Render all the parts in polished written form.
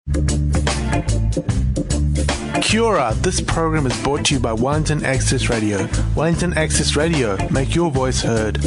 Kia ora, this program is brought to you by Wellington Access Radio. Wellington Access Radio, make your voice heard.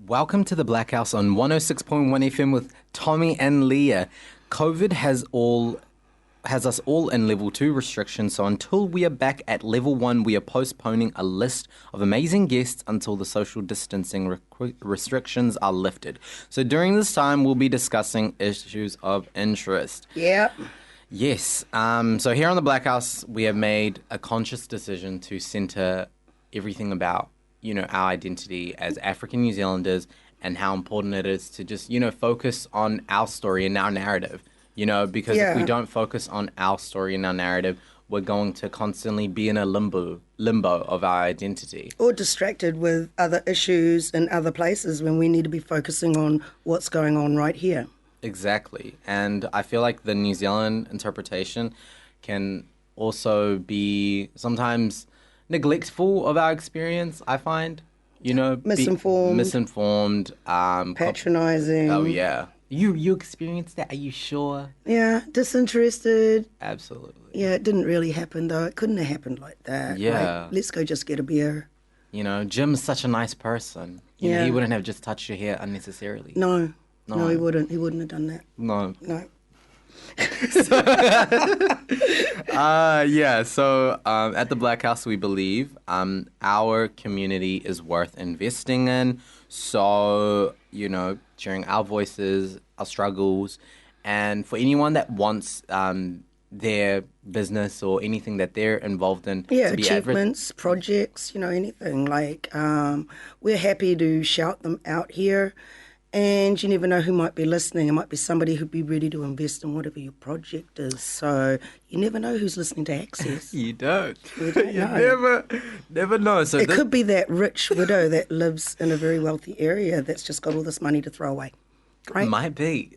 Welcome to the Blackhouse on 106.1 FM with Tommy and Leah. COVID has us all in level 2 restrictions, so until we are back at level 1, we are postponing a list of amazing guests until the social distancing restrictions are lifted. So during this time, we'll be discussing issues of interest. Yep. Yes. So here on the Blackhouse, we have made a conscious decision to centre everything about our identity as African New Zealanders and how important it is to just, focus on our story and our narrative, because if we don't focus on our story and our narrative, we're going to constantly be in a limbo of our identity. Or distracted with other issues in other places when we need to be focusing on what's going on right here. Exactly. And I feel like the New Zealand interpretation can also be sometimes neglectful of our experience, I find. Misinformed. Patronising. Oh, yeah. You experienced that? Are you sure? Yeah, disinterested. Absolutely. Yeah, it didn't really happen, though. It couldn't have happened like that. Yeah. Like, let's go just get a beer. Jim's such a nice person. He wouldn't have just touched your hair unnecessarily. No, he wouldn't. He wouldn't have done that. No. So at the Blackhouse, we believe our community is worth investing in. So, sharing our voices, our struggles, and for anyone that wants their business or anything that they're involved in to be achievements, projects, anything. Like, we're happy to shout them out here. And you never know who might be listening. It might be somebody who'd be ready to invest in whatever your project is. So you never know who's listening to Access. You don't. You know. Never know. So it could be that rich widow that lives in a very wealthy area that's just got all this money to throw away. Right? Might be.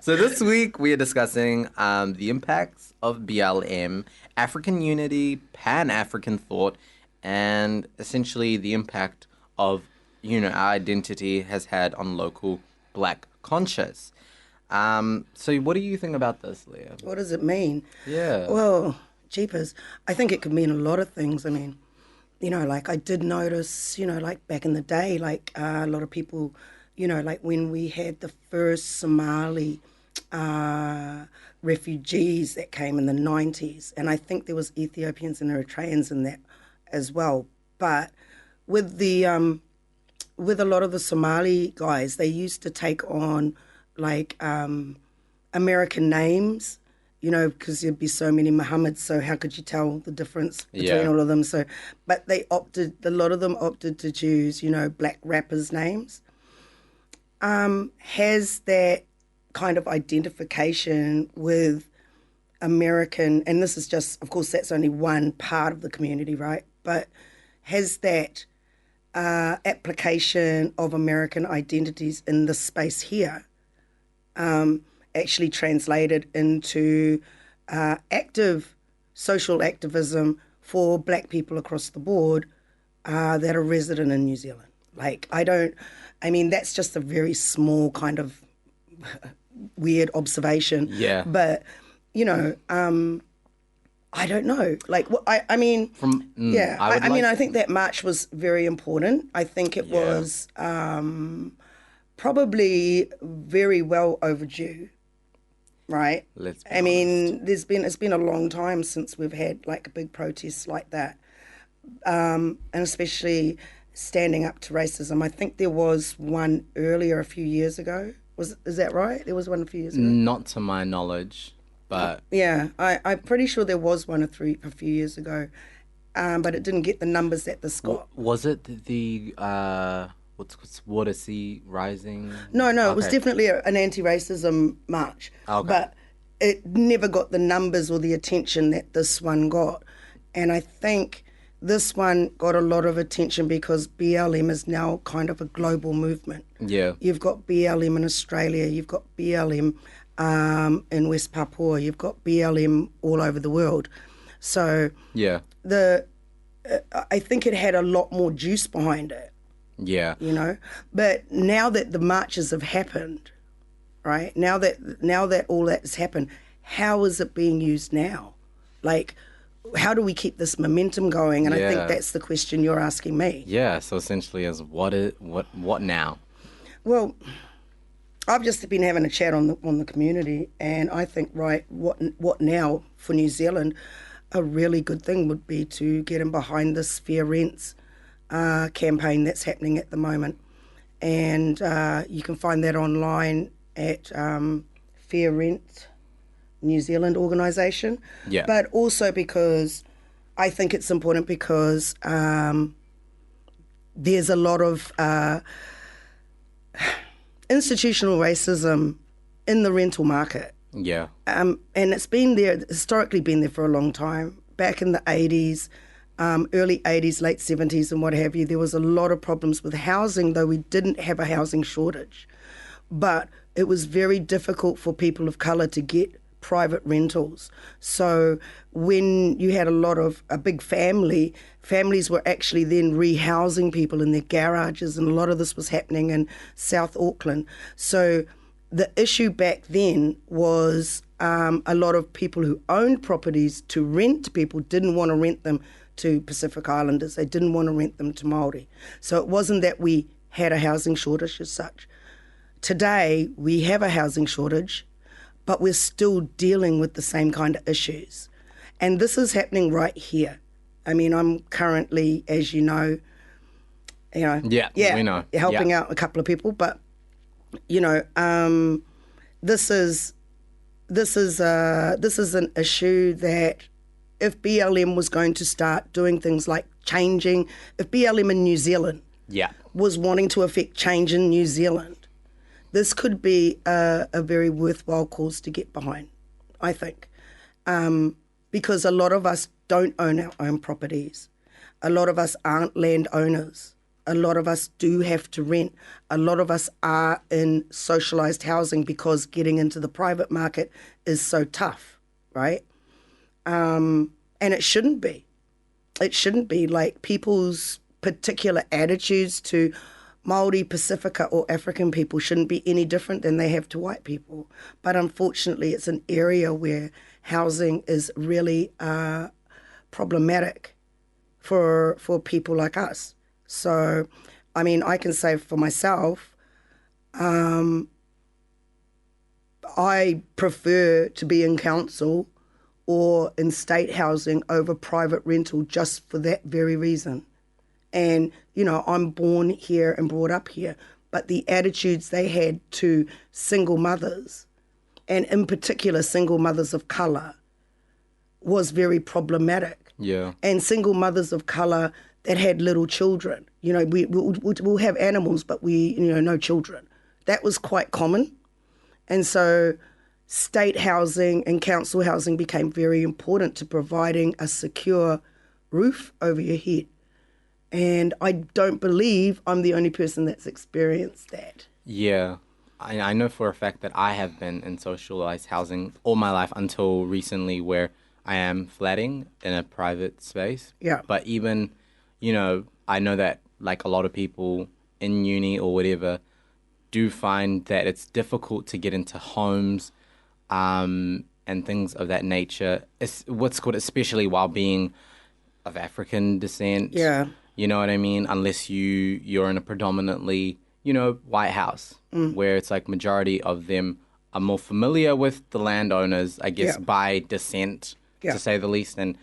So this week we are discussing the impacts of BLM, African unity, Pan-African thought, and essentially the impact of our identity has had on local black conscious. So what do you think about this, Leah? What does it mean? Yeah. Well, jeepers, I think it could mean a lot of things. I mean, like I did notice, like back in the day, like a lot of people, like when we had the first Somali refugees that came in the 90s, and I think there was Ethiopians and Eritreans in that as well. But with a lot of the Somali guys, they used to take on like American names, because there'd be so many Muhammads. So how could you tell the difference between all of them? So, but a lot of them opted to choose, black rappers' names. Has that kind of identification with American, and this is just, of course, that's only one part of the community, right? But has that application of American identities in this space here actually translated into active social activism for black people across the board that are resident in New Zealand. Like, that's just a very small kind of weird observation. Yeah. But, I don't know. Like, I think that march was very important. I think it was probably very well overdue, right? Let's be honest. It's been a long time since we've had like a big protest like that, and especially standing up to racism. I think there was one earlier a few years ago. Is that right? There was one a few years ago? Not to my knowledge, but... Yeah, I'm pretty sure there was one a few years ago, but it didn't get the numbers that this got. Was it the what's Water Sea Rising? No, it was definitely an anti-racism march, but it never got the numbers or the attention that this one got. And I think this one got a lot of attention because BLM is now kind of a global movement. Yeah. You've got BLM in Australia, you've got BLM in West Papua, you've got BLM all over the world. So yeah, I think it had a lot more juice behind it. Yeah. You know? But now that the marches have happened, right? Now that all that's happened, how is it being used now? Like, how do we keep this momentum going? And I think that's the question you're asking me. Yeah, so essentially is what now? Well, I've just been having a chat on the community, and I think, right, what now for New Zealand, a really good thing would be to get in behind this Fair Rents campaign that's happening at the moment. And you can find that online at Fair Rent New Zealand organisation. Yeah. But also because I think it's important because there's a lot of institutional racism in the rental market. Yeah. And it's been there, historically been there for a long time. Back in the 80s, early 80s, late 70s and what have you, there was a lot of problems with housing, though we didn't have a housing shortage. But it was very difficult for people of colour to get private rentals. So when you had a big family, families were actually then rehousing people in their garages, and a lot of this was happening in South Auckland. So the issue back then was a lot of people who owned properties to rent to people didn't want to rent them to Pacific Islanders. They didn't want to rent them to Māori. So it wasn't that we had a housing shortage as such. Today, we have a housing shortage, but we're still dealing with the same kind of issues. And this is happening right here. I mean, I'm currently, as you know, we know. helping out a couple of people, but this is an issue that if BLM was going to start doing things like changing, if BLM in New Zealand was wanting to affect change in New Zealand, this could be a very worthwhile cause to get behind, I think, because a lot of us don't own our own properties. A lot of us aren't landowners. A lot of us do have to rent. A lot of us are in socialised housing because getting into the private market is so tough, right? And it shouldn't be. It shouldn't be. Like, people's particular attitudes to Māori, Pacifica or African people shouldn't be any different than they have to white people. But unfortunately, it's an area where housing is really problematic for people like us. So, I mean, I can say for myself, I prefer to be in council or in state housing over private rental just for that very reason. And, I'm born here and brought up here, but the attitudes they had to single mothers, and in particular single mothers of colour, was very problematic. Yeah. And single mothers of colour that had little children. We'll have animals, but no children. That was quite common. And so state housing and council housing became very important to providing a secure roof over your head. And I don't believe I'm the only person that's experienced that. Yeah. I know for a fact that I have been in socialized housing all my life until recently, where I am flatting in a private space. Yeah. But even, I know that like a lot of people in uni or whatever do find that it's difficult to get into homes and things of that nature. It's what's called, especially while being of African descent. Yeah. You know what I mean? Unless you're in a predominantly, white house, where it's like majority of them are more familiar with the landowners, I guess, by descent, to say the least. And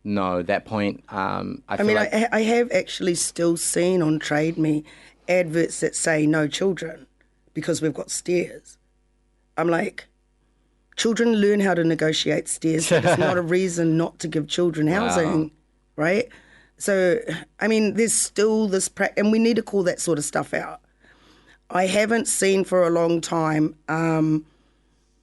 No, that point, I feel mean, like... I have actually still seen on Trade Me adverts that say no children because we've got stairs. I'm like, children learn how to negotiate stairs. It's not a reason not to give children housing, right? So, I mean, there's still this... and we need to call that sort of stuff out. I haven't seen for a long time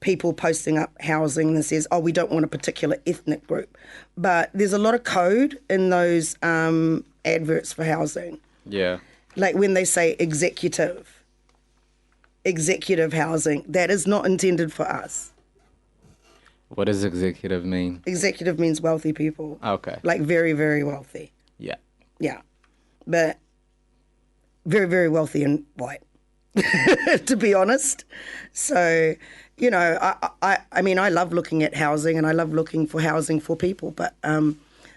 people posting up housing that says, oh, we don't want a particular ethnic group. But there's a lot of code in those adverts for housing. Yeah. Like when they say executive housing, that is not intended for us. What does executive mean? Executive means wealthy people. Okay. Like very, very wealthy. Yeah. Yeah. But very, very wealthy and white, to be honest. So, you know, I mean, I love looking at housing and I love looking for housing for people, but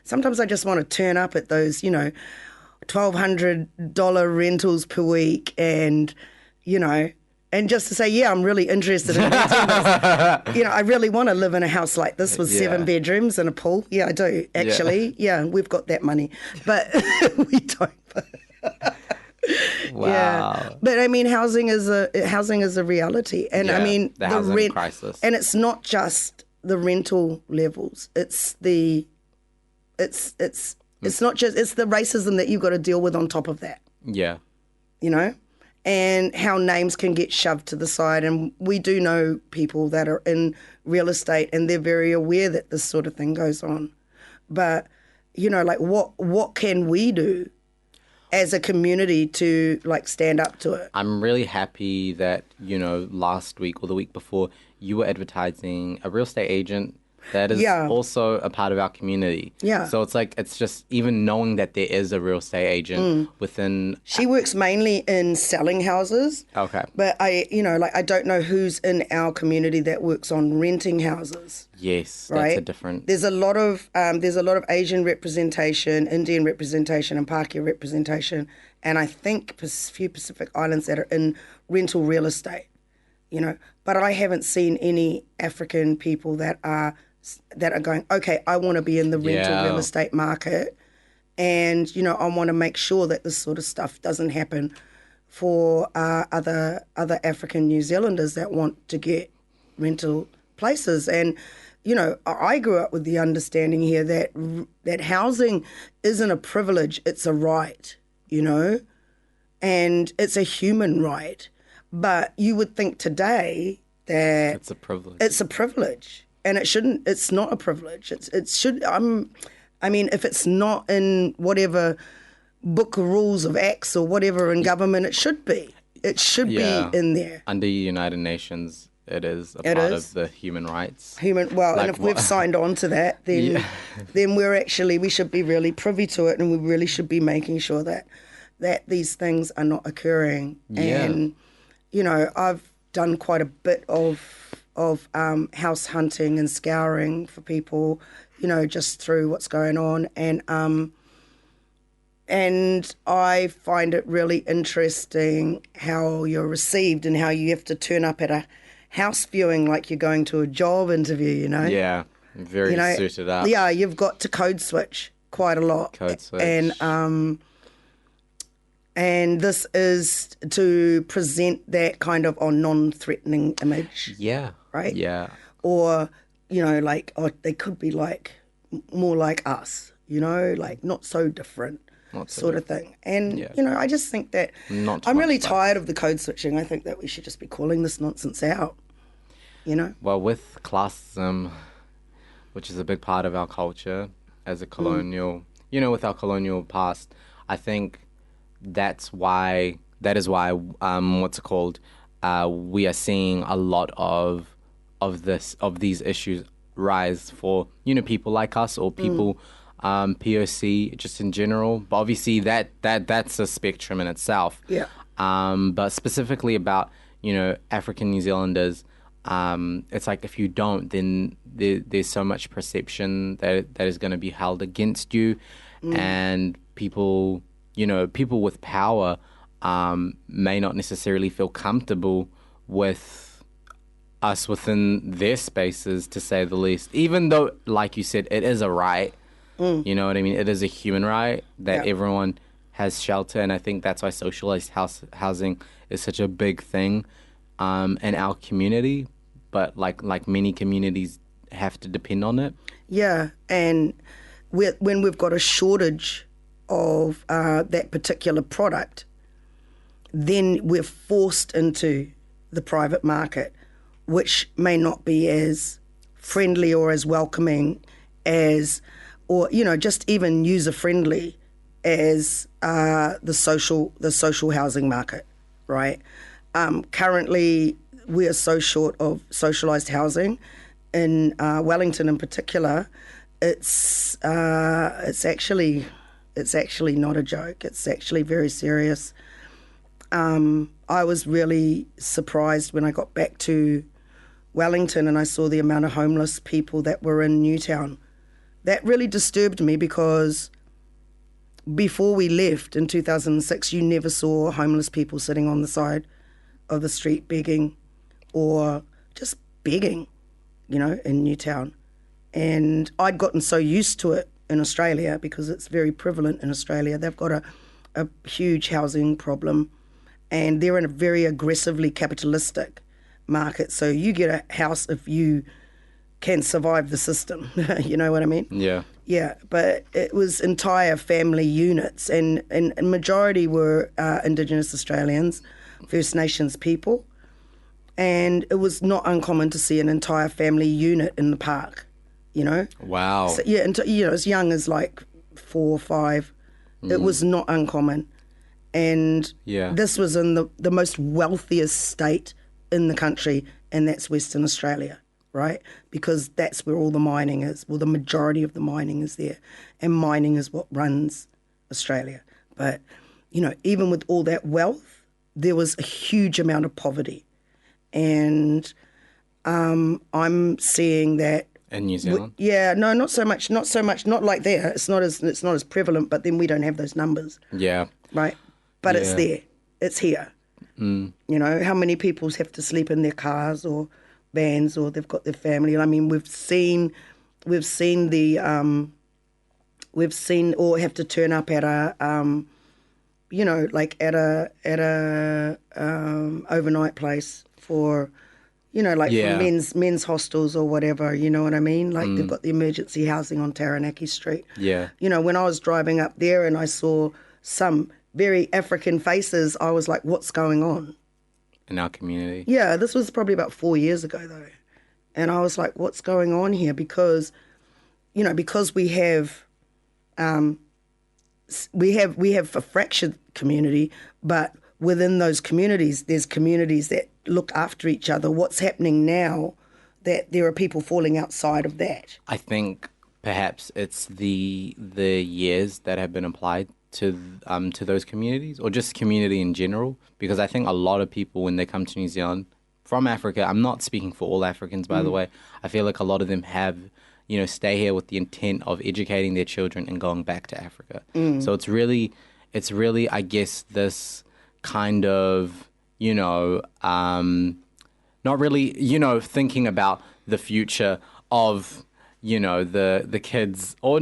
sometimes I just want to turn up at those, you know, $1,200 rentals per week and, you know, and just to say, yeah, I'm really interested in renting this. You know, I really want to live in a house like this with 7 bedrooms and a pool. Yeah, I do, actually. Yeah, we've got that money. But we don't. Wow. Yeah. But I mean, housing is a reality. And I mean, the housing rent crisis. And it's not just the rental levels. It's the not just, it's the racism that you've got to deal with on top of that. Yeah. You know? And how names can get shoved to the side. And we do know people that are in real estate and they're very aware that this sort of thing goes on. But, you know, like what can we do as a community to like stand up to it? I'm really happy that, you know, last week or the week before you were advertising a real estate agent that is also a part of our community. Yeah. So it's like, it's just even knowing that there is a real estate agent within... She works mainly in selling houses. Okay. But I don't know who's in our community that works on renting houses. Yes, right? That's a different... There's a lot of Asian representation, Indian representation and Pākehā representation, and I think a few Pacific Islands that are in rental real estate, you know. But I haven't seen any African people that are going, okay, I want to be in the rental real estate market, and, you know, I want to make sure that this sort of stuff doesn't happen for other African New Zealanders that want to get rental places. And, you know, I grew up with the understanding here that housing isn't a privilege, it's a right, you know, and it's a human right. But you would think today that it's a privilege. It's a privilege. And it shouldn't. It's not a privilege. It should. I mean, if it's not in whatever book of rules of acts or whatever in government, it should be. It should be in there. Under United Nations, it is a part of the human rights. And if we've signed on to that, then then we should be really privy to it, and we really should be making sure that these things are not occurring. Yeah. And you know, I've done quite a bit of house hunting and scouring for people, you know, just through what's going on. And I find it really interesting how you're received and how you have to turn up at a house viewing like you're going to a job interview, you know? Yeah, very suited up. Yeah, you've got to code switch quite a lot. Code switch. And this is to present that kind of non-threatening image. Yeah. Right? Yeah. Or, you know, like, they could be like, more like us, you know, like not so different sort of thing. And, you know, I just think that I'm really tired of the code switching. I think that we should just be calling this nonsense out, you know? Well, with classism, which is a big part of our culture as a colonial, you know, with our colonial past, I think that is why what's it called, we are seeing a lot of these issues rise for, you know, people like us or people POC just in general. But obviously that's a spectrum in itself. Yeah. But specifically about, you know, African New Zealanders, it's like if you don't, then there's so much perception that is going to be held against you, and people, you know, people with power may not necessarily feel comfortable with us within their spaces, to say the least. Even though, like you said, it is a right, You know what I mean? It is a human right that Yeah. everyone has shelter, and I think that's why socialized housing is such a big thing in our community. But like many communities have to depend on it. Yeah, and when we've got a shortage of that particular product, then we're forced into the private market, which may not be as friendly or as welcoming as, or just even user friendly as the social housing market, right? Currently, we are so short of socialised housing. In Wellington, in particular, it's actually not a joke. It's actually very serious. I was really surprised when I got back to Wellington and I saw the amount of homeless people that were in Newtown. That really disturbed me because before we left in 2006, you never saw homeless people sitting on the side of the street begging or just begging, in Newtown. And I'd gotten so used to it in Australia because it's very prevalent in Australia. They've got a huge housing problem and they're in a very aggressively capitalistic market. So you get a house if you can survive the system. You know what I mean? Yeah. Yeah, but it was entire family units and majority were Indigenous Australians, First Nations people. And it was not uncommon to see an entire family unit in the park, Wow. So, yeah, and as young as like 4 or 5. It was not uncommon. And this was in the most wealthiest state in the country, and that's Western Australia, right? Because that's where all the mining is. Well, the majority of the mining is there, and mining is what runs Australia. But, even with all that wealth, there was a huge amount of poverty. And I'm seeing that in New Zealand. No, not so much, not like there. It's not as prevalent. But then we don't have those numbers. Yeah. Right. But it's there. It's here. How many people have to sleep in their cars or vans, or they've got their family. I mean, we've seen or have to turn up at a at a overnight place for, for men's hostels or whatever, you know what I mean? Like they've got the emergency housing on Taranaki Street. Yeah. When I was driving up there and I saw some very African faces, I was like, what's going on? In our community. Yeah, this was probably about 4 years ago though. And I was like, what's going on here? Because, because we have a fractured community, but within those communities, there's communities that look after each other. What's happening now that there are people falling outside of that? I think perhaps it's the years that have been applied to those communities, or just community in general, because I think a lot of people, when they come to New Zealand from Africa, I'm not speaking for all Africans, by the way, I feel like a lot of them have, stay here with the intent of educating their children and going back to Africa. So it's really, I guess, this kind of, not really, thinking about the future of, the kids or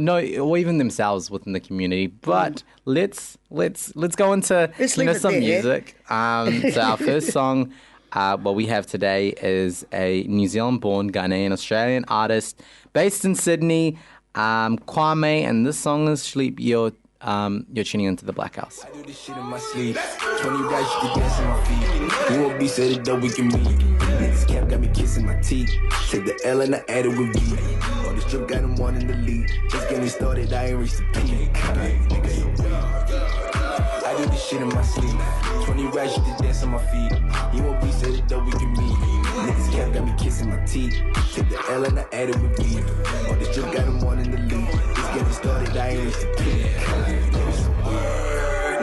even themselves within the community. But let's go into some music. So our first song, what we have today is a New Zealand-born Ghanaian Australian artist based in Sydney, Kwame, and this song is Sleep. You're tuning into the Blackhouse. I do this shit in my sleep. 20 rights, you can dance on my feet. You won't be said that we can meet. Niggas cap got me kissing my teeth. Take the L and I add it with V. All this drip got them one in the lead. Just getting started, I ain't reached the peak. I do this shit in my sleep. 20 rights, you can dance on my feet. You won't be said that we can meet. Niggas cap got me kissing my teeth. Take the L and I add it with V. All this drip got them one in the lead. Just getting started, I ain't reached the peak.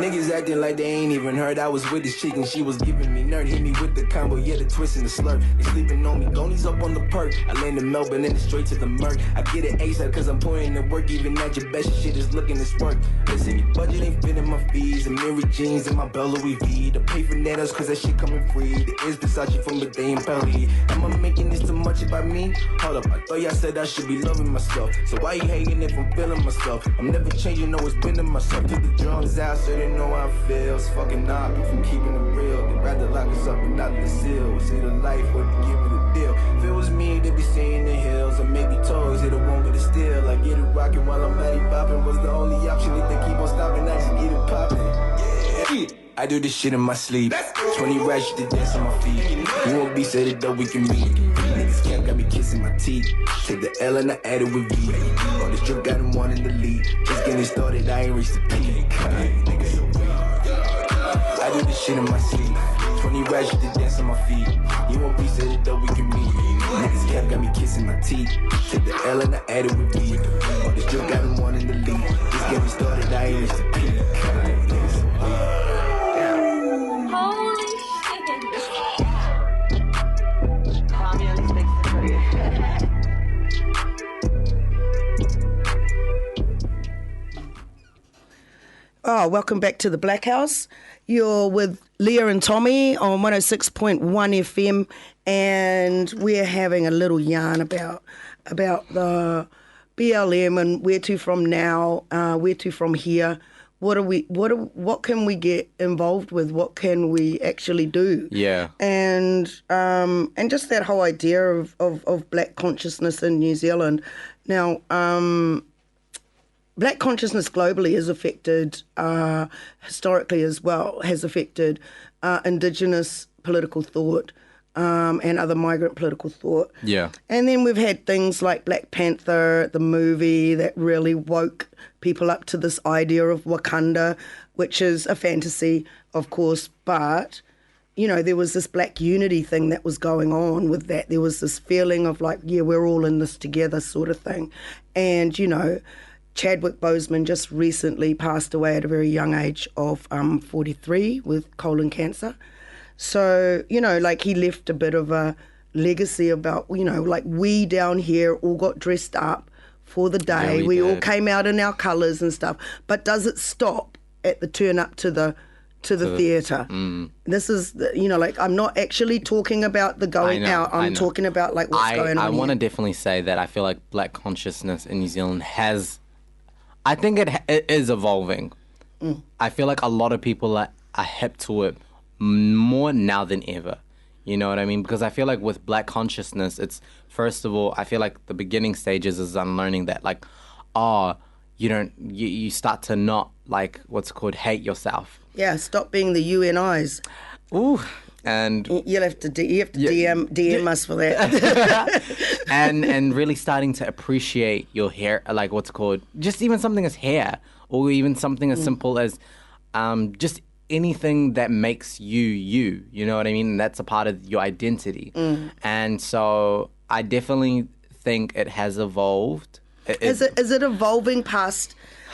Niggas acting acting like they ain't even heard I was with this chick and she was giving me nerd. Hit me with the combo, yeah, the twist and the slurp. They sleeping on me, gonies up on the perk. I land in Melbourne and it's straight to the murk. I get it ASAP cause I'm putting in work. Even at your best, shit is looking this work. Listen, your budget ain't fitting my fees. The Mary jeans and my Bella Louis V. The pay for nettles cause that shit coming free. The is Versace from a day in Paris. Am I making this too much about me? Hold up, I thought y'all said I should be loving myself. So why you hating if I'm feeling myself? I'm never changing, always been to myself. Took the drums out so they know how I feel. It's fucking knock from keeping it real. They'd rather lock us up and not the seal. See the life, what to give me the deal. If it was me, they'd be seeing the hills. Or maybe toes, hit a one with a steel. I get it rocking while I'm at it popping. Was the only option if they keep on stopping, I just get it popping. Yeah. I do this shit in my sleep. 20 racks, you to dance on my feet. You won't be said it though, we can meet. Niggas camp got me kissing my teeth. Take the L and I add it with V. All this drip got him one in the lead. Just getting started, I ain't reached the peak. Niggas so weak. I do this shit in my sleep. 20 racks, you to dance on my feet. You won't be said it though, we can meet. Niggas camp got me kissing my teeth. Take the L and I add it with V. All this drip got him one in the lead. Just getting started, I ain't reached the peak. Niggas so weak. Holy shit. Tommy only sticks to you. Oh, welcome back to the Blackhouse. You're with Leah and Tommy on 106.1 FM, and we're having a little yarn about the BLM and where to from now, where to from here. What can we get involved with? What can we actually do? Yeah. And just that whole idea of black consciousness in New Zealand. Now, black consciousness globally is affected, historically as well, has affected Indigenous political thought and other migrant political thought. Yeah. And then we've had things like Black Panther, the movie that really woke people up to this idea of Wakanda, which is a fantasy, of course, but, you know, there was this black unity thing that was going on with that. There was this feeling of like, yeah, we're all in this together sort of thing. And, you know, Chadwick Boseman just recently passed away at a very young age of 43 with colon cancer. So, you know, like he left a bit of a legacy about, you know, like we down here all got dressed up for the day. Yeah, we all came out in our colours and stuff. But does it stop at the turn up to the theatre? This is, you know, like I'm not actually talking about the going out. I'm talking about like what's going on. I want to definitely say that I feel like black consciousness in New Zealand I think it is evolving. I feel like a lot of people are hip to it more now than ever. You know what I mean? Because I feel like with black consciousness, it's, first of all, I feel like the beginning stages is unlearning that, like, you start to not, like, what's called hate yourself. Yeah, stop being the UNIs. Ooh. And you'll have to DM us for that. and really starting to appreciate your hair, like what's called, just even something as hair, or even something as simple as just anything that makes you know what I mean? And that's a part of your identity. And so I definitely think it has evolved. Is it evolving past,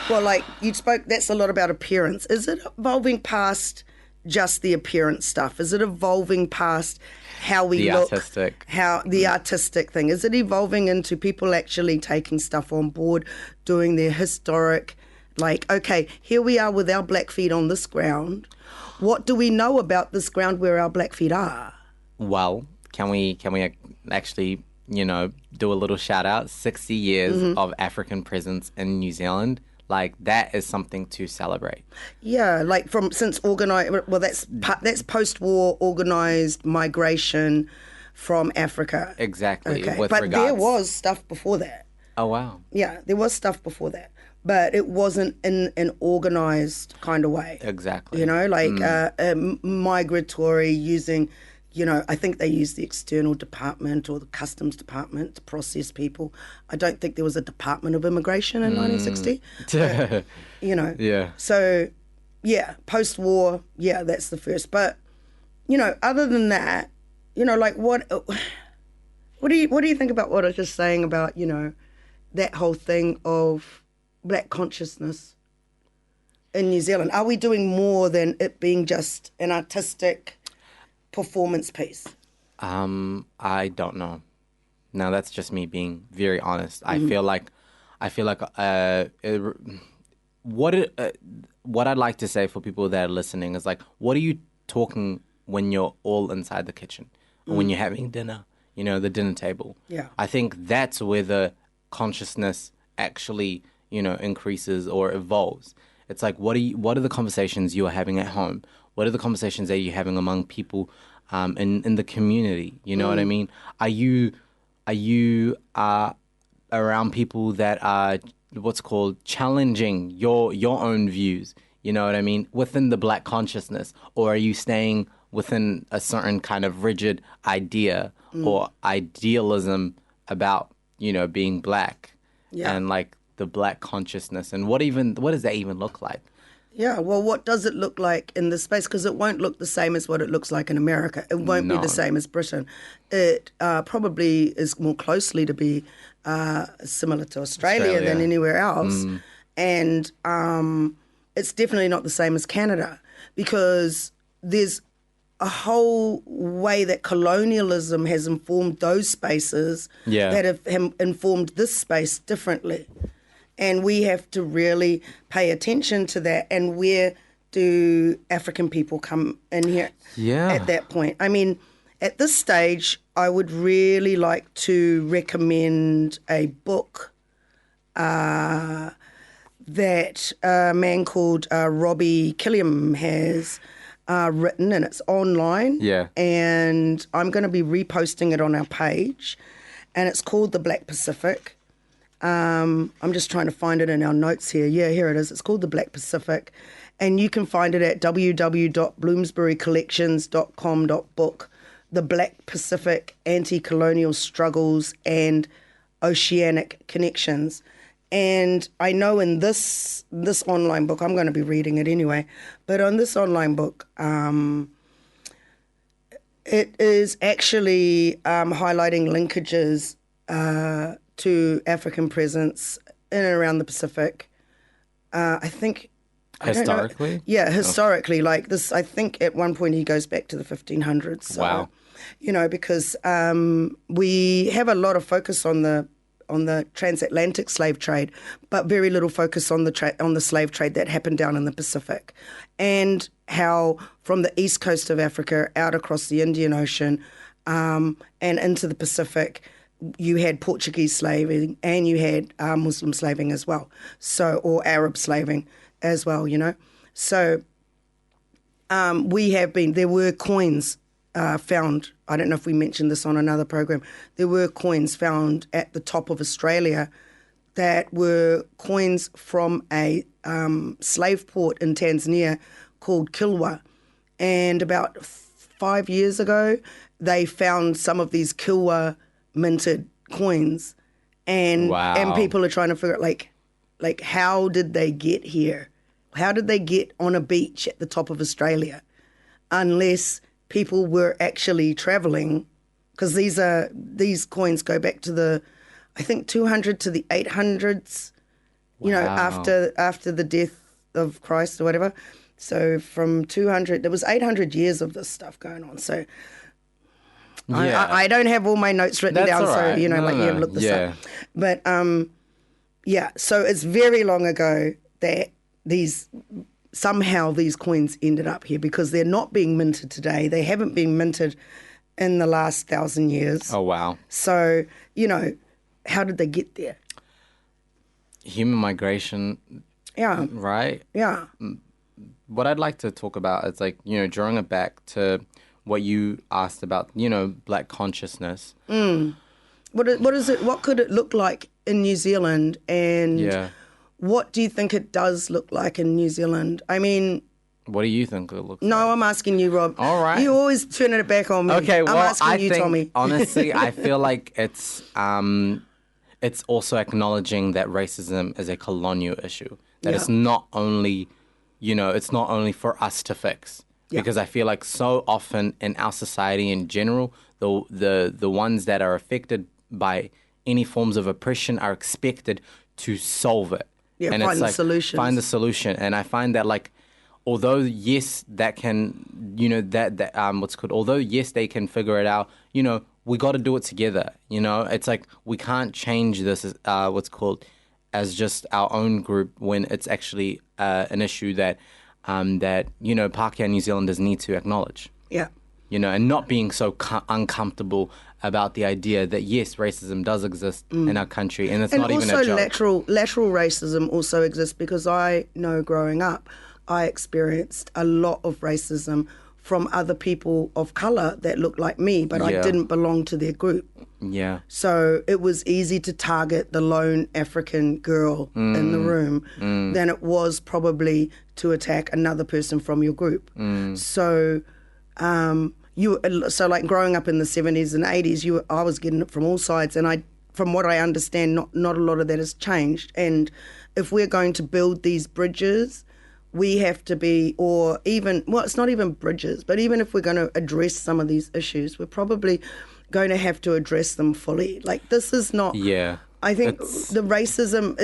well, like you spoke, that's a lot about appearance. Is it evolving past just the appearance stuff? Is it evolving past how we look? The artistic thing? Is it evolving into people actually taking stuff on board, doing their historic, like, okay, here we are with our black feet on this ground. What do we know about this ground where our black feet are? Well, can we actually, you know, do a little shout out? 60 years of African presence in New Zealand. Like, that is something to celebrate. Yeah, like since organised, well, that's post-war organised migration from Africa. Exactly. Okay, with but regards. there was stuff before that. Oh, wow. Yeah, there was stuff before that, but it wasn't in an organised kind of way. Exactly. You know, like migratory using, you know, I think they used the external department or the customs department to process people. I don't think there was a Department of Immigration in 1960. But, you know. Yeah. So, yeah, post-war, yeah, that's the first. But, you know, other than that, you know, like what do you think about what I was just saying about, you know, that whole thing of black consciousness? in New Zealand? Are we doing more than it being just an artistic performance piece? I don't know. Now that's just me being very honest. I feel like what I'd like to say for people that are listening is like, what are you talking when you're all inside the kitchen, or when you're having dinner, the dinner table? Yeah. I think that's where the consciousness actually, increases or evolves. It's like, what are the conversations you are having at home? What are the conversations that you're having among people in the community? You know what I mean? Are you around people that are what's called challenging your own views? You know what I mean? Within the Black consciousness, or are you staying within a certain kind of rigid idea or idealism about being Black and like the Black consciousness? And what does that even look like? Yeah, well, what does it look like in this space? Because it won't look the same as what it looks like in America. It won't be No. the same as Britain. It probably is more closely to be similar to Australia than anywhere else. And it's definitely not the same as Canada, because there's a whole way that colonialism has informed those spaces that have informed this space differently. And we have to really pay attention to that. And where do African people come in here at that point? I mean, at this stage, I would really like to recommend a book that a man called Robbie Killiam has written, and it's online. Yeah. And I'm going to be reposting it on our page. And it's called The Black Pacific. I'm just trying to find it in our notes here. Yeah, here it is. It's called The Black Pacific. And you can find it at www.bloomsburycollections.com.book. The Black Pacific Anti-Colonial Struggles and Oceanic Connections. And I know in this online book, I'm going to be reading it anyway, but on this online book, it is actually highlighting linkages to African presence in and around the Pacific. I think... Historically? I don't know. Yeah, historically. Like this, I think at one point he goes back to the 1500s. So, Wow. Because we have a lot of focus on the transatlantic slave trade, but very little focus on the slave trade that happened down in the Pacific, and how from the east coast of Africa out across the Indian Ocean and into the Pacific, you had Portuguese slaving and you had Muslim slaving as well, or Arab slaving as well, So there were coins found. I don't know if we mentioned this on another program. There were coins found at the top of Australia that were coins from a slave port in Tanzania called Kilwa. And about 5 years ago, they found some of these Kilwa minted coins. And people are trying to figure out, like how did they get here? How did they get on a beach at the top of Australia? Unless people were actually travelling, because these coins go back to the, I think, 200 to the 800s, after the death of Christ or whatever. So from 200, there was 800 years of this stuff going on. So I don't have all my notes written down, all right. so look this up. But so it's very long ago that these coins ended up here, because they're not being minted today. They haven't been minted in the last 1,000 years. Oh, wow. So, how did they get there? Human migration. Yeah. Right? Yeah. What I'd like to talk about is drawing it back to what you asked about, Black consciousness. What is it? What could it look like in New Zealand? And what do you think it does look like in New Zealand? I mean... What do you think it looks like? No, I'm asking you, Rob. All right. You always turning it back on me. Okay, well, I'm asking you, think, Tommy. honestly, I feel like it's also acknowledging that racism is a colonial issue. That it's not only, it's not only for us to fix. Yeah. Because I feel like so often in our society in general, the ones that are affected by any forms of oppression are expected to solve it. Yeah, and find it's the like solutions. find the solution. And I find that like, although yes, that can, you know, that although yes, they can figure it out, you know, we got to do it together. You know, it's like we can't change this as just our own group when it's actually an issue that you know, Pākehā New Zealanders need to acknowledge. Yeah. You know, and not being so uncomfortable about the idea that yes, racism does exist in our country, and it's not even a joke. And also lateral racism also exists, because I know growing up, I experienced a lot of racism from other people of colour that looked like me, but I didn't belong to their group. Yeah. So it was easy to target the lone African girl in the room than it was probably to attack another person from your group. So like growing up in the 70s and 80s, I was getting it from all sides, and from what I understand, not a lot of that has changed. And if we're going to build these bridges, we have to be, or even, well, it's not even bridges, but even if we're going to address some of these issues, we're probably going to have to address them fully. Like, this is not... Yeah. I think the racism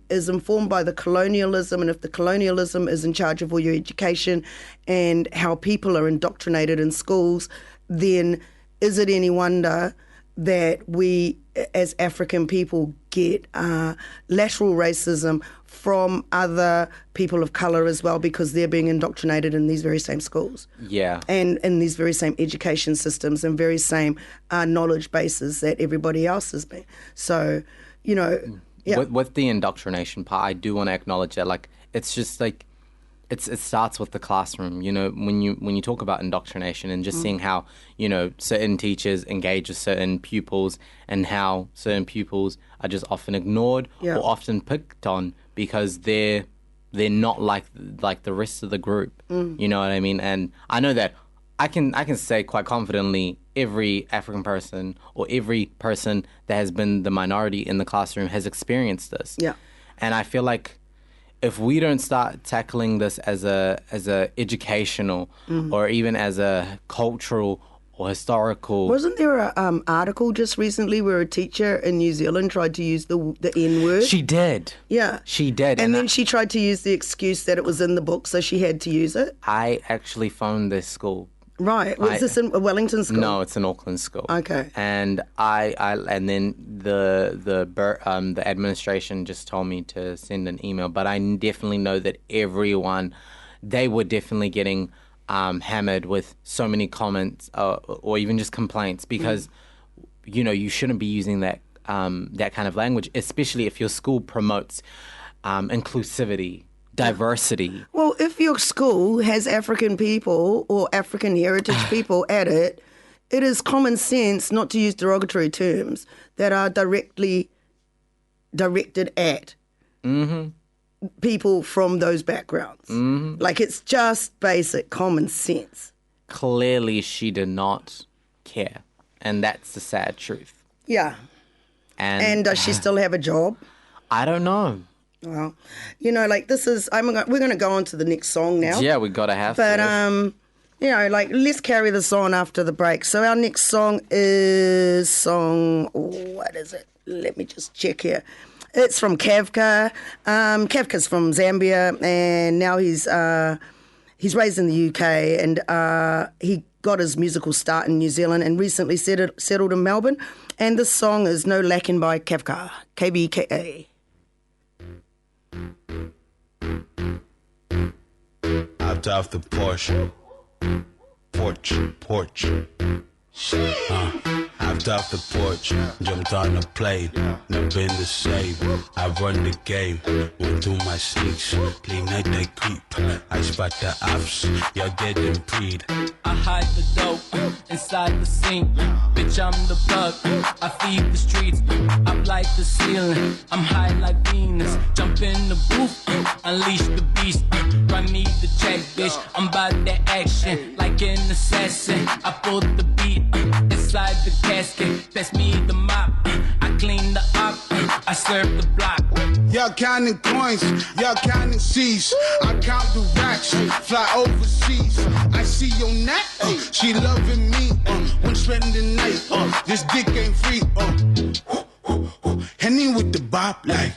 is informed by the colonialism, and if the colonialism is in charge of all your education and how people are indoctrinated in schools, then is it any wonder that we as African people get lateral racism from other people of colour as well, because they're being indoctrinated in these very same schools. Yeah. And in these very same education systems and very same knowledge bases that everybody else has been. So, you know, yeah. With the indoctrination part, I do want to acknowledge that, like, it's just like, it starts with the classroom. You know, when you talk about indoctrination and just seeing how, you know, certain teachers engage with certain pupils and how certain pupils are just often ignored or often picked on because they're not like the rest of the group. You know what I mean? And I know that I can say quite confidently every African person or every person that has been the minority in the classroom has experienced this. Yeah. And I feel like if we don't start tackling this as a educational or even as a cultural or historical... Wasn't there an article just recently where a teacher in New Zealand tried to use the N-word? She did. Yeah. She did. And then she tried to use the excuse that it was in the book, so she had to use it? I actually phoned this school. Right. Was this in a Wellington school? No, it's an Auckland school. Okay. And and then the administration just told me to send an email, but I definitely know that they were definitely getting hammered with so many comments or even just complaints because you know, you shouldn't be using that kind of language, especially if your school promotes inclusivity, diversity. Well, if your school has African people or African heritage people at it, it is common sense not to use derogatory terms that are directly directed at people from those backgrounds. Like, it's just basic common sense. Clearly, she did not care, and that's the sad truth. Yeah. And does she still have a job? I don't know. Well, you know, like, this is... we're going to go on to the next song now. Yeah, we got to have but, to. you know, like, let's carry this on after the break. So our next song is what is it? Let me just check here. It's from Kavka. Kavka's from Zambia, and now he's raised in the UK, and he got his musical start in New Zealand and recently settled in Melbourne. And this song is No Lacking by Kavka, KBKA. Hopped off the porch. Hopped off the porch, jumped on the plane, never been the same. I run the game, went through my sneaks, clean night they creep. I spot the ops, y'all dead and breed. I hide the dope inside the sink. Bitch, I'm the plug. I feed the streets. Up like the ceiling. I'm high like Venus. Jump in the booth. Unleash the beast. Run me the check, bitch. I'm about that action. Like an assassin. I pulled the beat inside the casket. Pass me the mop. I clean the op. I serve the block. Y'all counting coins, y'all counting C's. I count the racks, fly overseas. I see your neck, she loving me. When spending the night, this dick ain't free. Henny with the bop like.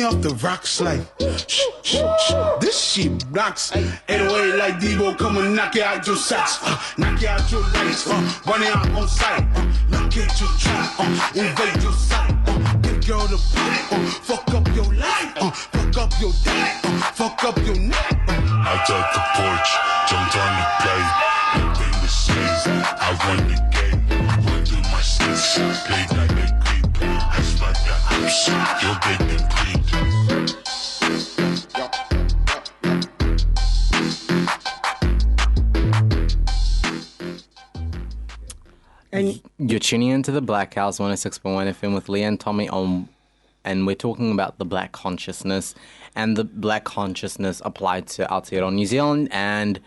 me off the rocks like, this shit blocks. 808 like Debo, come and knock you out your socks. Knock you out your legs, run it out on sight. Look at your trap, invade your sight. Take your to pop, fuck up your life. Fuck up your day, fuck up your neck. I took the porch, jumped on the plate. Nothing to say, I won the game. Run through my six, played like a creep. I spot the house, you'll get them creep. And You're tuning into the Blackhouse 106.1 FM with Leah and Tommy on, and we're talking about the black consciousness and the black consciousness applied to Aotearoa New Zealand, and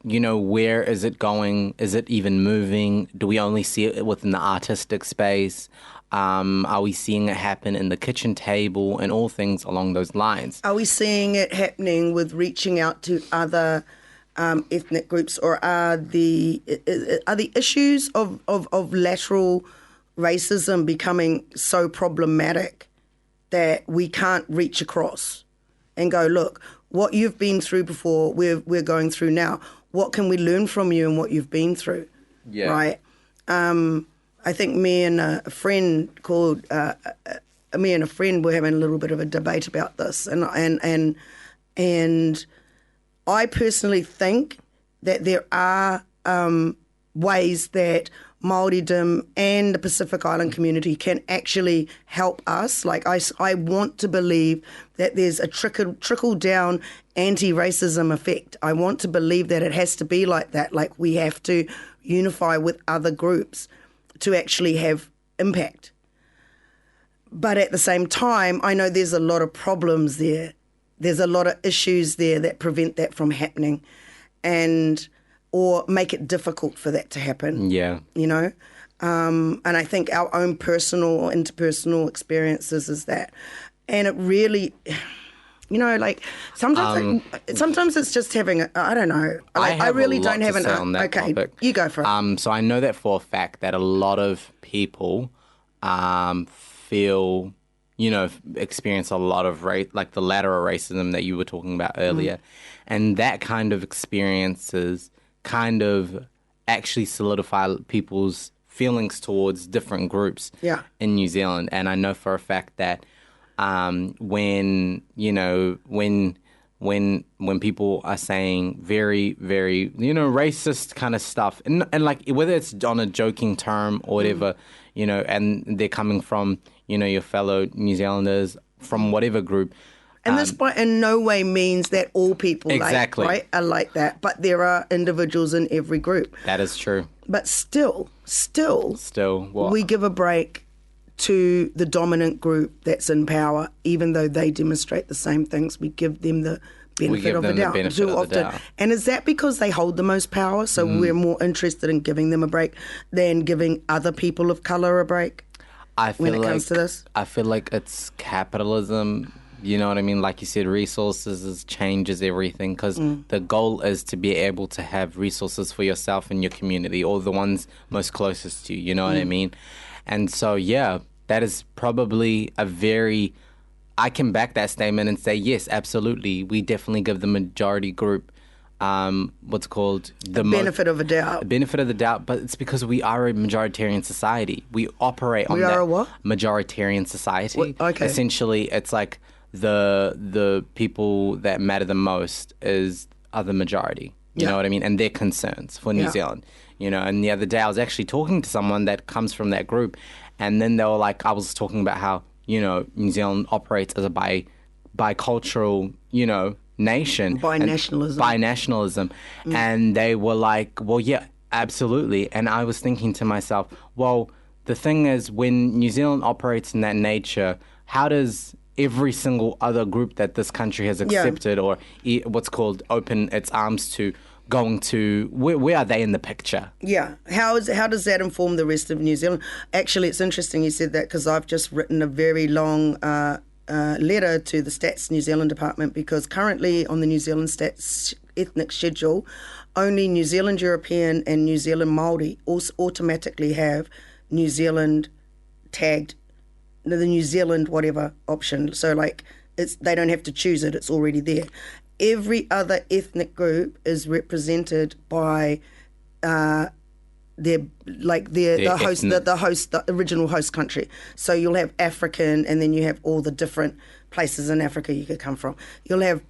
you know, where is it going? Is it even moving? Do we only see it within the artistic space? Are we seeing it happen in the kitchen table and all things along those lines? are we seeing it happening with reaching out to other ethnic groups, or are the issues of lateral racism becoming so problematic that we can't reach across and go, look, what you've been through before, we're going through now. What can we learn from you and what you've been through? Yeah. Right. I think me and a friend were having a little bit of a debate about this, and I personally think that there are ways that Māoridom and the Pacific Island community can actually help us. Like I want to believe that there's a trickle down anti-racism effect. I want to believe that it has to be like that. Like we have to unify with other groups to actually have impact. But at the same time, I know there's a lot of problems there. There's a lot of issues there that prevent that from happening, or make it difficult for that to happen. Yeah. You know? And I think our own personal or interpersonal experiences is that. And it really, you know, like sometimes it's just having I don't know. Like, I really don't have an on that okay, topic. you go for it. So I know that for a fact that a lot of people feel, you know, experience a lot of like the lateral racism that you were talking about earlier. And that kind of experiences kind of actually solidify people's feelings towards different groups in New Zealand. And I know for a fact that when people are saying very, very, you know, racist kind of stuff, and like whether it's on a joking term or whatever, you know, and they're coming from, you know, your fellow New Zealanders from whatever group. And this by in no way means that all people exactly. are like that. But there are individuals in every group. That is true. But still, what? we give a break to the dominant group that's in power, even though they demonstrate the same things. We give them the benefit of the doubt too often. And is that because they hold the most power? So we're more interested in giving them a break than giving other people of colour a break when it comes to this? I feel like it's capitalism. You know what I mean? Like you said, resources changes everything, because the goal is to be able to have resources for yourself and your community, or the ones most closest to you. You know what I mean? And so, yeah, that is probably I can back that statement and say, yes, absolutely. We definitely give the majority group what's called the benefit of a doubt. Benefit of the doubt, but it's because we are a majoritarian society. We operate on that a what? Majoritarian society. What? Okay. Essentially, it's like the people that matter the most are the majority. You know what I mean? And their concerns for New Zealand. You know, and the other day I was actually talking to someone that comes from that group, and then they were like, I was talking about how, you know, New Zealand operates as a bicultural, you know, nation. Binationalism. And they were like, well, yeah, absolutely. And I was thinking to myself, well, the thing is, when New Zealand operates in that nature, how does every single other group that this country has accepted or what's called open its arms to going to, where are they in the picture? Yeah. How does that inform the rest of New Zealand? Actually, it's interesting you said that, because I've just written a very long letter to the Stats New Zealand department, because currently on the New Zealand Stats ethnic schedule, only New Zealand European and New Zealand Māori automatically have New Zealand tagged, the New Zealand whatever option. So like they don't have to choose it; it's already there. Every other ethnic group is represented by the original host country. So you'll have African, and then you have all the different places in Africa you could come from. You'll have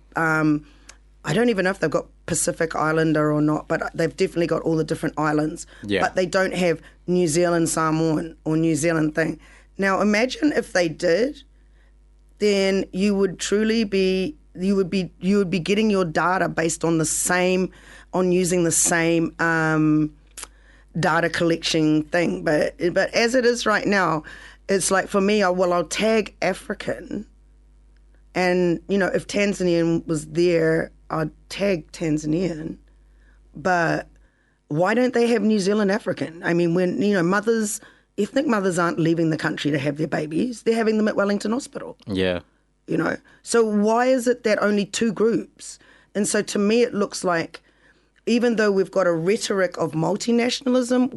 I don't even know if they've got Pacific Islander or not, but they've definitely got all the different islands. Yeah. But they don't have New Zealand Samoan or New Zealand thing. Now imagine if they did, then you would truly be getting your data based on using the same data collection thing. But as it is right now, it's like for me, I'll tag African, and if Tanzanian was there, I'd tag Tanzanian. But why don't they have New Zealand African? I mean, when ethnic mothers aren't leaving the country to have their babies, they're having them at Wellington Hospital. Yeah. So why is it that only two groups? And so to me, it looks like even though we've got a rhetoric of multinationalism,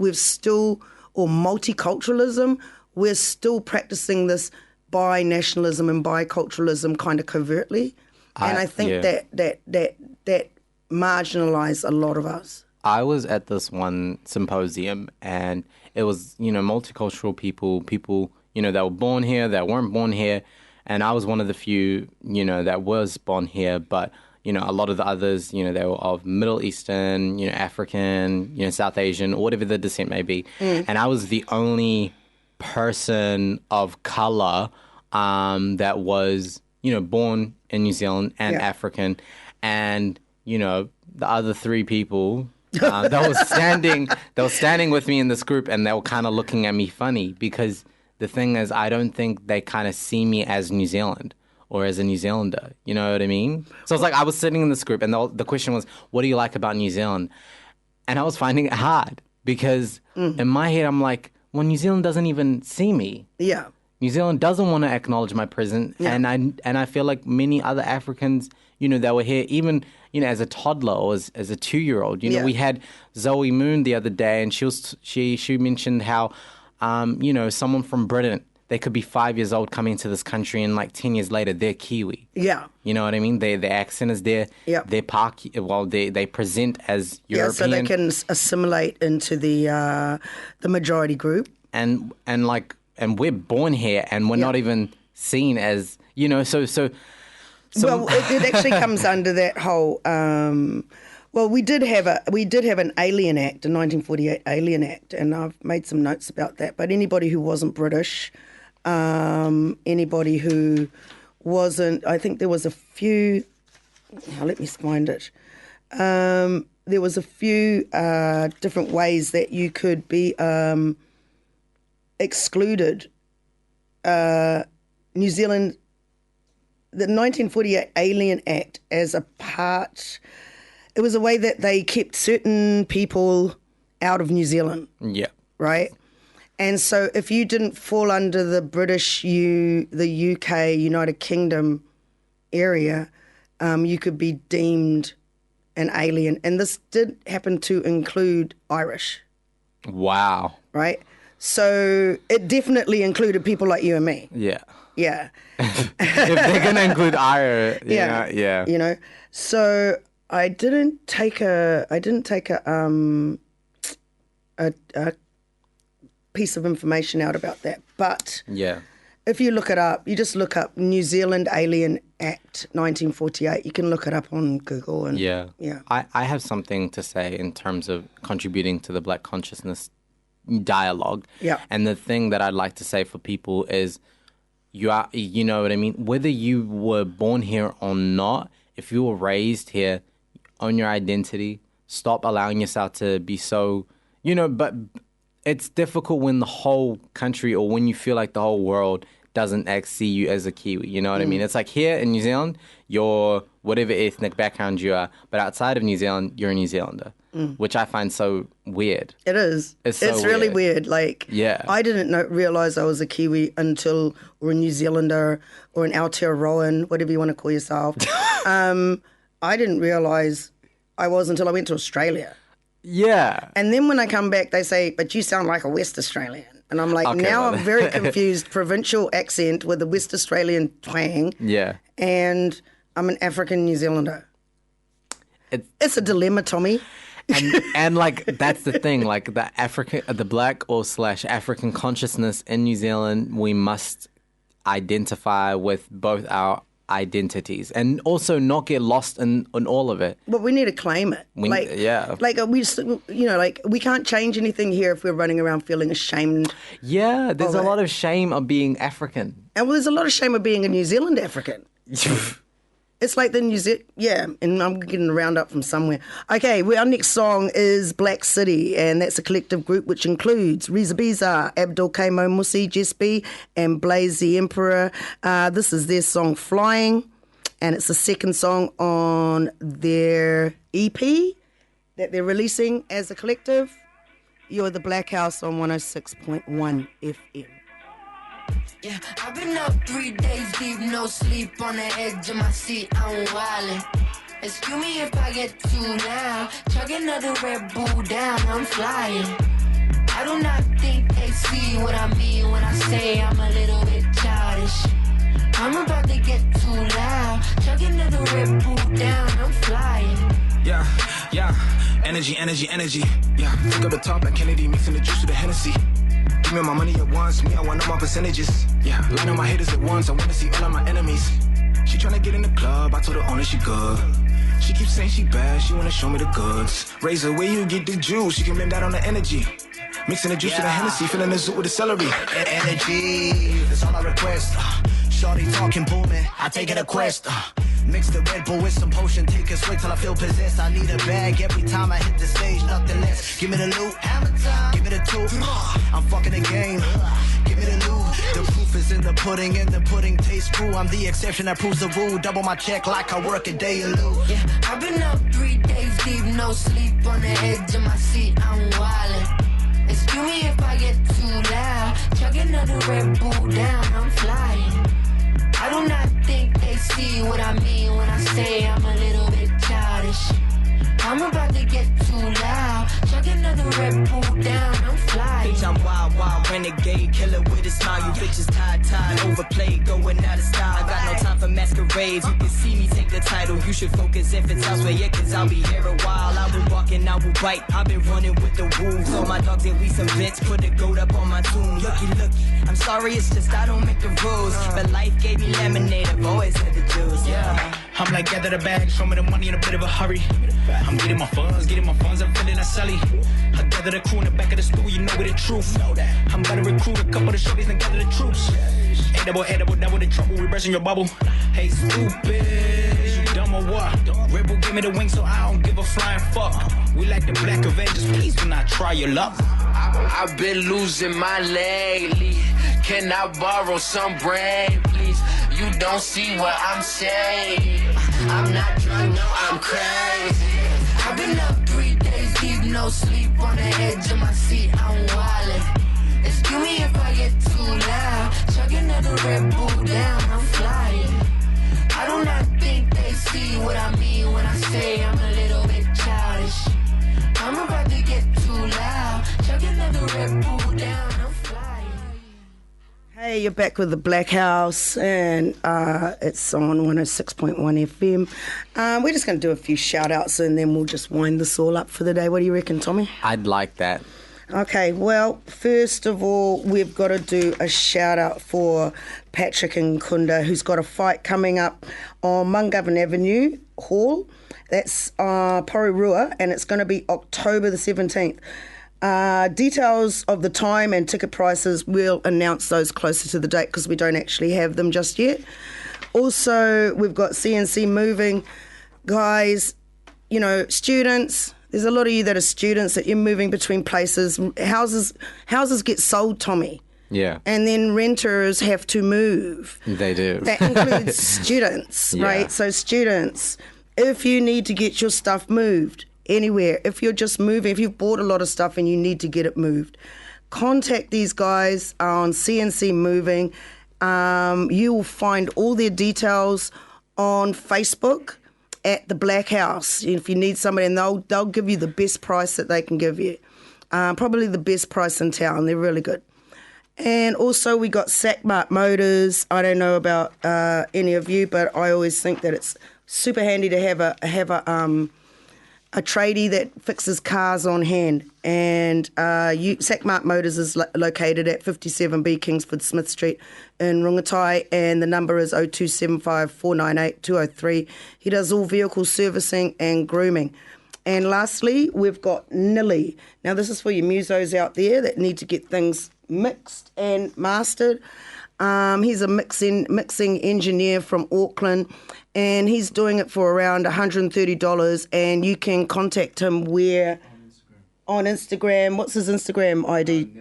or multiculturalism, we're still practicing this binationalism and biculturalism kind of covertly. And I think that marginalised a lot of us. I was at this one symposium, and it was, multicultural people, that were born here, that weren't born here. And I was one of the few, that was born here. But, a lot of the others, they were of Middle Eastern, African, South Asian, or whatever the descent may be. And I was the only person of color that was, born in New Zealand and African. And, the other three people that was standing with me in this group, and they were kind of looking at me funny because the thing is, I don't think they kind of see me as New Zealand or as a New Zealander. You know what I mean? So it's like I was sitting in this group, and the question was, what do you like about New Zealand? And I was finding it hard because in my head, I'm like, well, New Zealand doesn't even see me. Yeah. New Zealand doesn't want to acknowledge my presence. Yeah. And I feel like many other Africans, that were here, even, as a toddler or as a 2-year-old. We had Zoe Moon the other day, and she mentioned how, someone from Britain, they could be 5 years old coming to this country, and like 10 years later, they're Kiwi. Yeah. You know what I mean? Their accent is there. Yeah. They're they present as European. Yeah, so they can assimilate into the majority group. And we're born here, and we're not even seen as, so. Well, it actually comes under that whole. We did have an Alien Act, a 1948 Alien Act, and I've made some notes about that. But anybody who wasn't British, anybody who wasn't, I think there was a few. Let me find it. There was a few different ways that you could be excluded. New Zealand. The 1948 Alien Act as a part, it was a way that they kept certain people out of New Zealand. Yeah. Right? And so if you didn't fall under the British, the UK, United Kingdom area, you could be deemed an alien. And this did happen to include Irish. Wow. Right? So it definitely included people like you and me. Yeah. Yeah. If they're going to include Irish, yeah. So I didn't take a piece of information out about that. But if you look it up, you just look up New Zealand Alien Act 1948. You can look it up on Google. And I have something to say in terms of contributing to the Black consciousness dialogue. Yeah. And the thing that I'd like to say for people is, you know what I mean? Whether you were born here or not, if you were raised here, own your identity, stop allowing yourself to be so, but it's difficult when the whole country or when you feel like the whole world doesn't see you as a Kiwi, you know what I mean? It's like here in New Zealand, you're whatever ethnic background you are, but outside of New Zealand, you're a New Zealander, which I find so weird. It is. It's really weird. Like, I didn't realize I was a Kiwi or a New Zealander or an Aotearoan, whatever you want to call yourself. I didn't realize I was until I went to Australia. Yeah. And then when I come back, they say, but you sound like a West Australian. And I'm like, Okay, now well, I'm very confused. Provincial accent with a West Australian twang. Yeah. And I'm an African New Zealander. It's a dilemma, Tommy. And like that's the thing, like the black or / African consciousness in New Zealand, we must identify with both our identities and also not get lost in all of it. But we need to claim it. Like we can't change anything here if we're running around feeling ashamed. Yeah, there's a lot of shame of being African. And there's a lot of shame of being a New Zealand African. It's like the and I'm getting a roundup from somewhere. Okay, our next song is Black City, and that's a collective group which includes Reza Biza, Abdul Kamo Musi, Jess B, and Blaze the Emperor. This is their song Flying, and it's the second song on their EP that they're releasing as a collective. You're the Blackhouse on 106.1 FM. Yeah, I've been up 3 days deep, no sleep on the edge of my seat, I'm wildin'. Excuse me if I get too loud, chug another Red Bull down, I'm flying. I do not think they see what I mean when I say I'm a little bit childish. I'm about to get too loud, chug another Red Bull down, I'm flying. Yeah, energy, yeah, take up the top like Kennedy, mixing the juice with the Hennessy. Give me my money at once, me I want all my percentages. Yeah, line up my haters at once, I wanna see all of my enemies. She tryna get in the club, I told her only she good. She keeps saying she bad, she wanna show me the goods. Razor, where you get the juice, she can blame that on the energy. Mixing the juice with the Hennessy, filling the zoo with the celery. Energy, that's all I request. Shorty talking booming, I take it a quest. Mix the Red Bull with some potion, take a swig till I feel possessed. I need a bag every time I hit the stage, nothing less. Give me the loot, give me the two. I'm fucking the game. Give me the loot. The proof is in the pudding, and the pudding tastes true. I'm the exception that proves the rule. Double my check like I work a day in lieu. Yeah, I've been up 3 days deep, no sleep on the edge of my seat, I'm wildin'. Excuse me if I get too loud, chug another Red Bull down, I'm flying. I do not think they see what I mean when I say I'm a little bit childish. I'm about to get too loud, chug another Red Bull down, I'm flying. Bitch, I'm wild, renegade, killer with a smile. You bitches tied, overplayed, going out of style. I got no time for masquerades, you can see me take the title. You should focus if it's elsewhere, yeah, cause I'll be here a while. I will walk and I will bite, I've been running with the wolves. All my dogs at least some vents, put a goat up on my tomb. Looky, I'm sorry, it's just I don't make the rules. But life gave me lemonade, I've always had the juice, yeah. I'm like, gather the bag, show me the money in a bit of a hurry. I'm getting my funds, I'm feeling a sully. I gather the crew in the back of the school, you know with the truth. I'm gonna recruit a couple of shorties and gather the troops. Edible, double the trouble, we bursting your bubble. Hey, stupid, is you dumb or what? Red Bull give me the wings, so I don't give a flying fuck. We like the Black Avengers, please do not try your luck. I've been losing my lately. Can I borrow some brain, please? You don't see what I'm saying. I'm not drunk, no, I'm crazy. I've been up 3 days deep, no sleep on the edge of my seat, I'm wildin'. Excuse me if I get too loud, chug another Red Bull down, I'm flying. I do not think they see what I mean when I say I'm a little bit childish. I'm about to get too loud, chug another Red Bull down, I'm flying. Hey, you're back with the Blackhouse, and it's on 106.1 FM. We're just going to do a few shout-outs, and then we'll just wind this all up for the day. What do you reckon, Tommy? I'd like that. Okay, well, first of all, we've got to do a shout-out for Patrick Nkunda, who's got a fight coming up on Mungovern Avenue Hall. That's Porirua, and it's going to be October the 17th. Details of the time and ticket prices, we'll announce those closer to the date because we don't actually have them just yet. Also, we've got CNC Moving. Guys, you know, students, there's a lot of you that are students that you're moving between places. Houses get sold, Tommy. Yeah. And then renters have to move. They do. That includes students, right? So students, if you need to get your stuff moved anywhere, if you're just moving, if you've bought a lot of stuff and you need to get it moved, contact these guys on CNC Moving. You will find all their details on Facebook at the Blackhouse. If you need somebody, and they'll give you the best price that they can give you. Probably the best price in town. They're really good. And also we got Sackmart Motors. I don't know about any of you, but I always think that it's super handy to have a tradie that fixes cars on hand. And Sackmart Motors is located at 57B Kingsford Smith Street in Rongotai, and the number is 0275 498 203. He does all vehicle servicing and grooming. And lastly, we've got Nilly. Now, this is for your musos out there that need to get things mixed and mastered. He's a mixing engineer from Auckland, and he's doing it for around $130, and you can contact him where? On Instagram. What's his Instagram ID?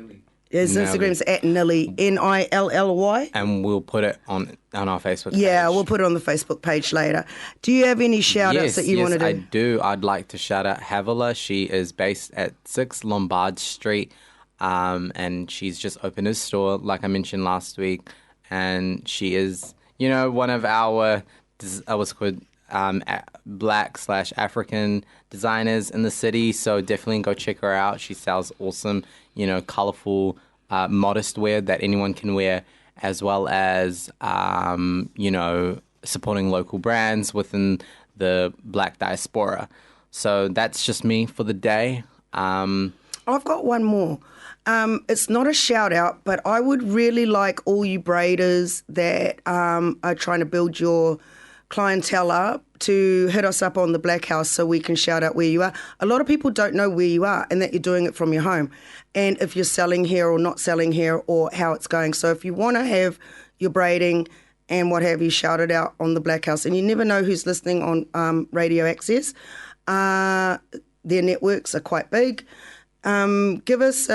His Instagram's at Nilly, Nilly. And we'll put it on our Facebook page. Yeah, we'll put it on the Facebook page later. Do you have any shout-outs that you want to do? Yes, I do. I'd like to shout out Havila. She is based at 6 Lombard Street, and she's just opened a store, like I mentioned last week. And she is, one of our, what's it called, Black/African designers in the city. So definitely go check her out. She sells awesome, colorful, modest wear that anyone can wear, as well as, supporting local brands within the Black diaspora. So that's just me for the day. I've got one more. It's not a shout out, but I would really like all you braiders that are trying to build your clientele up to hit us up on the Blackhouse so we can shout out where you are. A lot of people don't know where you are and that you're doing it from your home, and if you're selling here or not selling here or how it's going. So if you want to have your braiding and what have you shouted out on the Blackhouse, and you never know who's listening on Radio Access, their networks are quite big. Send us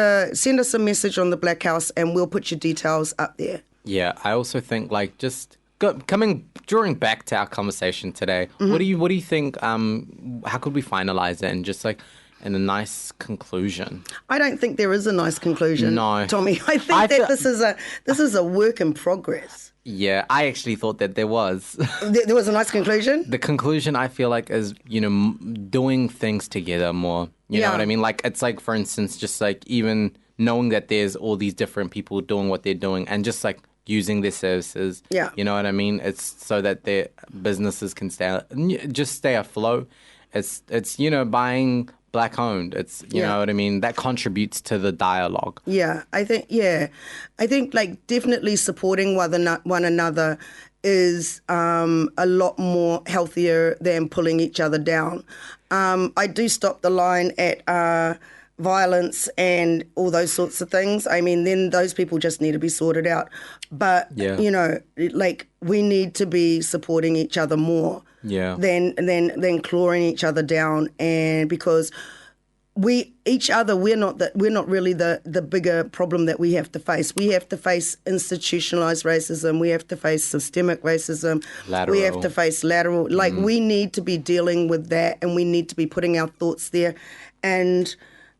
a message on the Blackhouse and we'll put your details up there. Yeah, I also think drawing back to our conversation today, Mm-hmm. what do you think, how could we finalize it and just in a nice conclusion? I don't think there is a nice conclusion, No. Tommy. I think this is a work in progress. Yeah, I actually thought that there was. There was a nice conclusion? The conclusion, I feel like, is, doing things together more. You know what I mean? It's for instance, just even knowing that there's all these different people doing what they're doing and just using their services. Yeah. You know what I mean? It's so that their businesses can stay afloat. It's buying Black owned. It's, you know what I mean? That contributes to the dialogue. Yeah, I think definitely supporting one another is a lot more healthier than pulling each other down. I do stop the line at violence and all those sorts of things. I mean, then those people just need to be sorted out. But, we need to be supporting each other more than clawing each other down. And because we're not really the bigger problem that we have to face. We have to face institutionalized racism. We have to face systemic racism. Lateral. We have to face lateral. We need to be dealing with that, and we need to be putting our thoughts there. And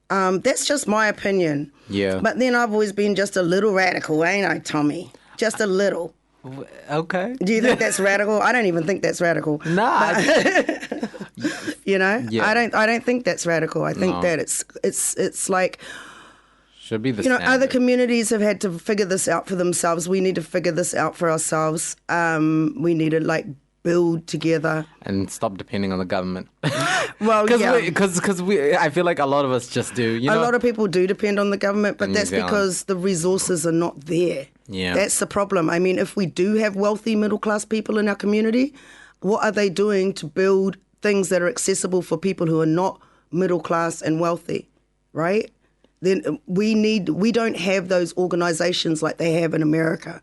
that's just my opinion. Yeah. But then I've always been just a little radical, ain't I, Tommy? Just a little. Okay. Do you think that's radical? I don't even think that's radical. Nah. I don't think that's radical. I think that it's like, should be the standard. Other communities have had to figure this out for themselves. We need to figure this out for ourselves. We need to build together and stop depending on the government. Well, because I feel like a lot of us just do. A lot of people do depend on the government, but that's because the resources are not there. Yeah, that's the problem. I mean, if we do have wealthy middle class people in our community, what are they doing to build things that are accessible for people who are not middle class and wealthy, right? Then we don't have those organizations like they have in America.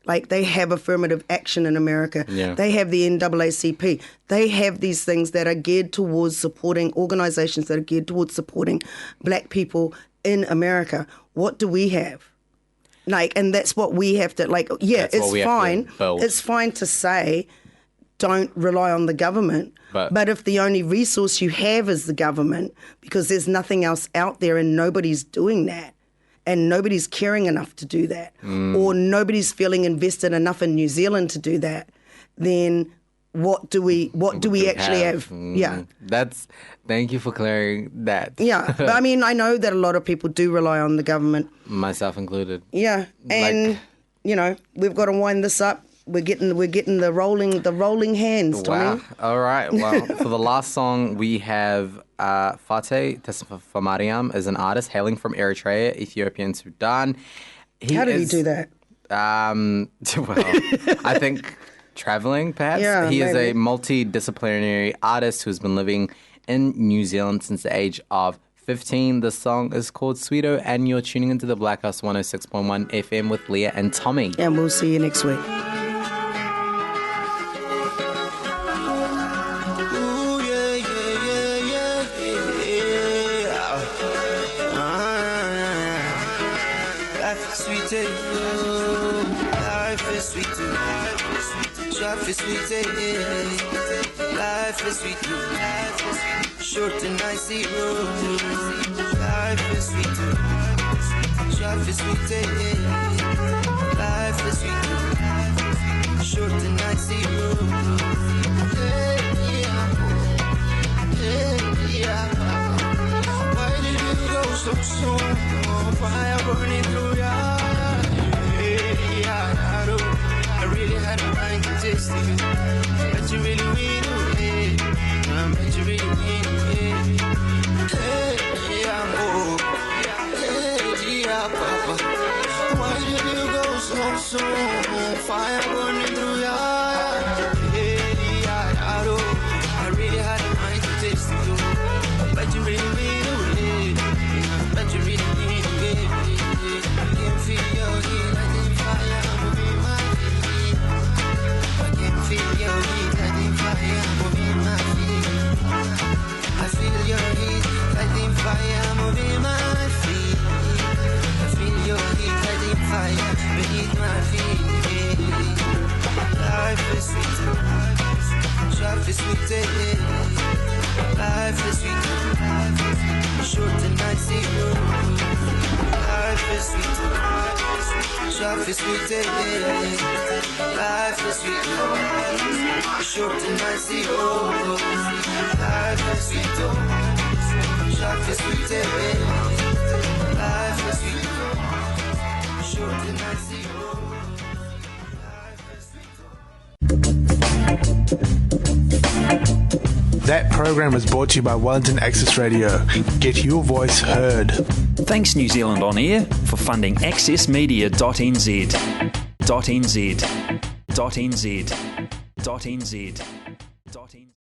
They have affirmative action in America. Yeah. They have the NAACP. They have these things that are geared towards supporting organizations that are geared towards supporting Black people in America. What do we have? And that's what we have to, it's fine. It's fine to say, don't rely on the government. But if the only resource you have is the government, because there's nothing else out there and nobody's doing that, and nobody's caring enough to do that, or nobody's feeling invested enough in New Zealand to do that, then what do we actually have? Yeah. Thank you for clearing that. Yeah. But I mean, I know that a lot of people do rely on the government. Myself included. Yeah. And, we've got to wind this up. We're getting the rolling hands, Tommy. Wow. All right. Well, for the last song, we have Fateh Tesfamariam is an artist hailing from Eritrea, Ethiopia, and Sudan. How did he do that? Well, I think traveling, perhaps. Yeah, he is a maybe. multidisciplinary artist who's been living in New Zealand since the age of 15. The song is called Sweeto, and you're tuning into the Blackhouse 106.1 FM with Leah and Tommy. And we'll see you next week. Life is sweet too. Life is sweet, life is sweet too. Short and icy road. Life is sweet too. Life is sweet, life is sweet too. Short and icy road. Why did you go so soon? Fire burning through your heart. I really had a mind to taste you, but you really mean it. But you really mean it. Hey, yeah, oh, hey, yeah, Papa. Why did you go so soon? Fire burning through your heart. Hey, yeah, I really had a mind to taste you, but you really mean it. But you really mean it. I can feel your heat, I can fire moving my feet. I can feel your heat, I can fire moving my feet. I feel your heat, I can fire moving my feet. I feel your heat, I can fire beneath my feet. Life is sweet, life is sweet, life is sweet, short and icy road. Life is sweet, life is sweet, life is sweet, short and icy road. Life is sweet, life is sweet, life is sweet, short and icy road. That program was brought to you by Wellington Access Radio. Get your voice heard. Thanks New Zealand On Air for funding accessmedia.nz. .nz. .nz. .nz.